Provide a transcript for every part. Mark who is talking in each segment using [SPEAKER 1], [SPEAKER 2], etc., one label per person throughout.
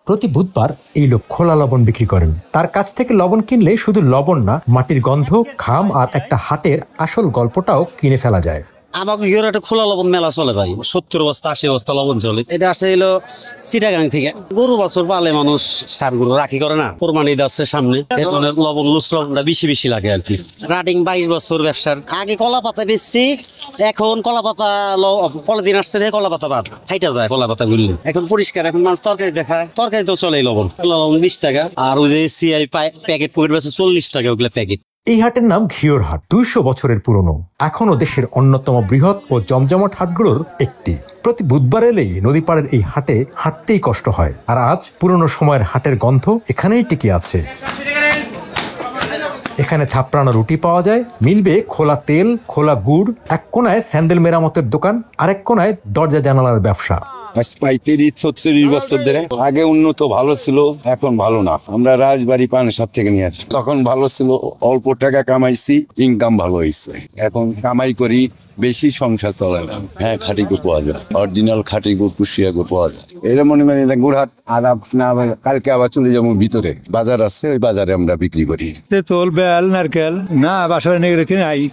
[SPEAKER 1] প্রতি বুধবার এই লোক খোলা লবণ বিক্রি করেন। তার কাছ থেকে লবণ কিনলে শুধু লবণ না, মাটির গন্ধ, ঘাম আর একটা হাটের আসল গল্পটাও কিনে ফেলা যায়।
[SPEAKER 2] আমাকে একটা খোলা লবণ মেলা চলে ভাই, 70 বস্তা 80 বস্তা লবণ চলে। এটা আসে হলো চিটাগাং থেকে। গরু বছর পালে মানুষ, সার গরু রাখি করে না, কোরবানি যাচ্ছে সামনে, লবণ লুস লবণটা বেশি বেশি লাগে আর কি। রানিং 22 বছর ব্যবসার। আগে কলা পাতা বেচছি, এখন কলা পাতা পলিথিন আসছে, কলা পাতা বাদ হাইটা যায় কলা পাতা গুলি। এখন পরিষ্কার, এখন মানুষ তরকারি দেখায়, তরকারি তো চলে লবণ। লবণ 20 টাকা, আর ওই যে সিআই প্যাকেট পকেট বেচে 40 টাকা ওগুলো প্যাকেট।
[SPEAKER 1] এই হাটের নাম ঘিওর হাট, 200 বছরের পুরনো, এখনো দেশের অন্যতম বৃহৎ ও জমজমাট হাটগুলোর একটি। প্রতি বুধবার এলেই নদী পাড়ের এই হাটে হাঁটতেই কষ্ট হয়, আর আজ পুরনো সময়ের হাটের গন্ধ এখানেই টিকে আছে। এখানে থাপড়ানো রুটি পাওয়া যায়, মিলবে খোলা তেল, খোলা গুড়। এক কোনায় স্যান্ডেল মেরামতের দোকান, আরেক কোনায় দরজা জানালার ব্যবসা।
[SPEAKER 3] 35-36 বছর ধরে। আগে উন্নত ভালো ছিল, এখন ভালো না। আমরা রাজবাড়ি পানেসার থেকে নিয়ে আসি, তখন ভালো ছিল, অল্প টাকা কামাইছি, ইনকাম ভালো হয়েছে। এখন কামাই করি বেশি, সংসার চলে না। হ্যাঁ, খাঁটি গুড় পাওয়া যায়, অরিজিনাল খাঁটি গুড়, কুশিয়া গুড় পাওয়া যায়। এটা মনে করেন গুড়হাট। আর কালকে আবার চলে যাবো ভিতরে, বাজার আছে, ওই বাজারে আমরা বিক্রি করি।
[SPEAKER 4] তেঁতুল, বেল, নারকেল না বাসায় নিয়ে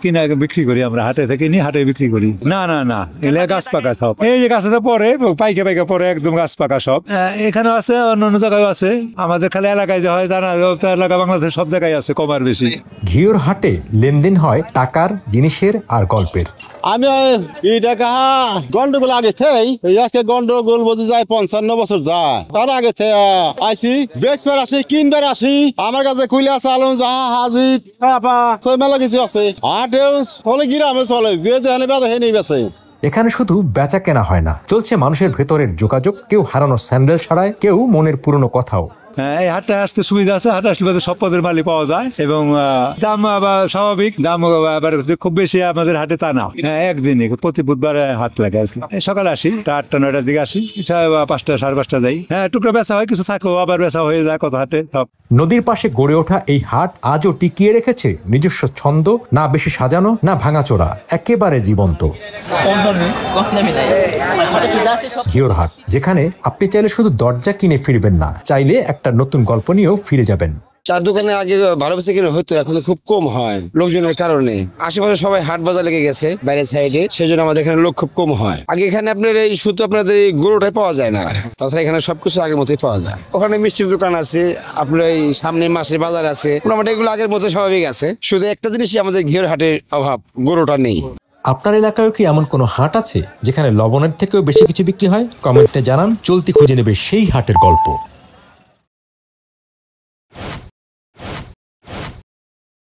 [SPEAKER 4] কিনে বিক্রি করি আমরা, হাটে থেকে নিয়ে হাটে বিক্রি করি। না না না, এলে গাছ পাকা সব। এই যে গাছটা পরে পাইকে পরে একদম গাছ পাকা সব। এখানে আছে, অন্য জায়গায় আছে। আমাদের খালি এলাকায় যে হয় তা না, এলাকা বাংলাদেশের সব জায়গায় আছে, কম আর বেশি।
[SPEAKER 1] ঘিওর হাটে লেনদেন হয় টাকার, জিনিসের আর গল্পের।
[SPEAKER 5] আমি এই টাকা গন্ডগোল আগে থেই, আজকে গন্ডগোল বলতে যায় 55 বছর যায়। তার আগে থেকে আইসি, বেচবার আসি, কিনবার আসি। আমার কাছে কুইলে আছে আলম জাহা, হাজির, মেলা কিছু আছে। হাটেও চলে, গ্রামে চলে, যে যেখানে বেচে হেনেই বেচে।
[SPEAKER 1] এখানে শুধু বেচা কেনা হয় না, চলছে মানুষের ভেতরের যোগাযোগ। কেউ হারানো স্যান্ডেল ছাড়ায়, কেউ মনের পুরনো কথাও।
[SPEAKER 4] এই হাটটা আসতে সুবিধা আছে, হাটে আসলে সব পদের মালই পাওয়া যায়, এবং দাম আবার স্বাভাবিক, দাম আবার খুব বেশি আমাদের হাটে তা না। একদিনে প্রতি বুধবার হাট লাগে। সকালে আসি, 8টা-9টার দিকে আসি, 5টা 5:30 যাই। হ্যাঁ, টুকরা বেচা হয়, কিছু থাকেও আবার বেচা হয়ে যায় কত হাটে সব।
[SPEAKER 1] নদীর পাশে গড়ে ওঠা এই হাট আজও টিকিয়ে রেখেছে নিজস্ব ছন্দ, না বেশি সাজানো, না ভাঙাচোরা, একেবারে জীবন্ত। ঘিওর হাট, যেখানে আপনি চাইলে শুধু দরজা কিনে ফিরবেন না, চাইলে একটা নতুন গল্প নিয়েও ফিরে যাবেন।
[SPEAKER 6] চার দোকানে আগে ভালো বেচা কিনা হতো, এখন খুব কম হয় লোকজনের কারণে। আশেপাশে সবাই হাট বাজার লেগে গেছে বাইরের সাইডে, সেই জন্য আমাদের এখানে লোক খুব কম হয়। আগে এখানে আপনার এই শুধু আপনাদের এই গরুটাই পাওয়া যায় না, তাছাড়া এখানে সবকিছু আগের মতোই পাওয়া যায়। ওখানে মিষ্টির দোকান আছে, আপনার এই সামনে মাসের বাজার আছে, মোটামুটি এগুলো আগের মতো স্বাভাবিক আছে। শুধু একটা জিনিসই আমাদের ঘিওর হাটের অভাব, গরুটা নেই।
[SPEAKER 1] আপনার এলাকায় কি এমন কোনো হাট আছে যেখানে লবণের থেকেও বেশি কিছু বিক্রি হয়? কমেন্টে জানান, চলতি খুঁজে নেবে সেই হাটের গল্প।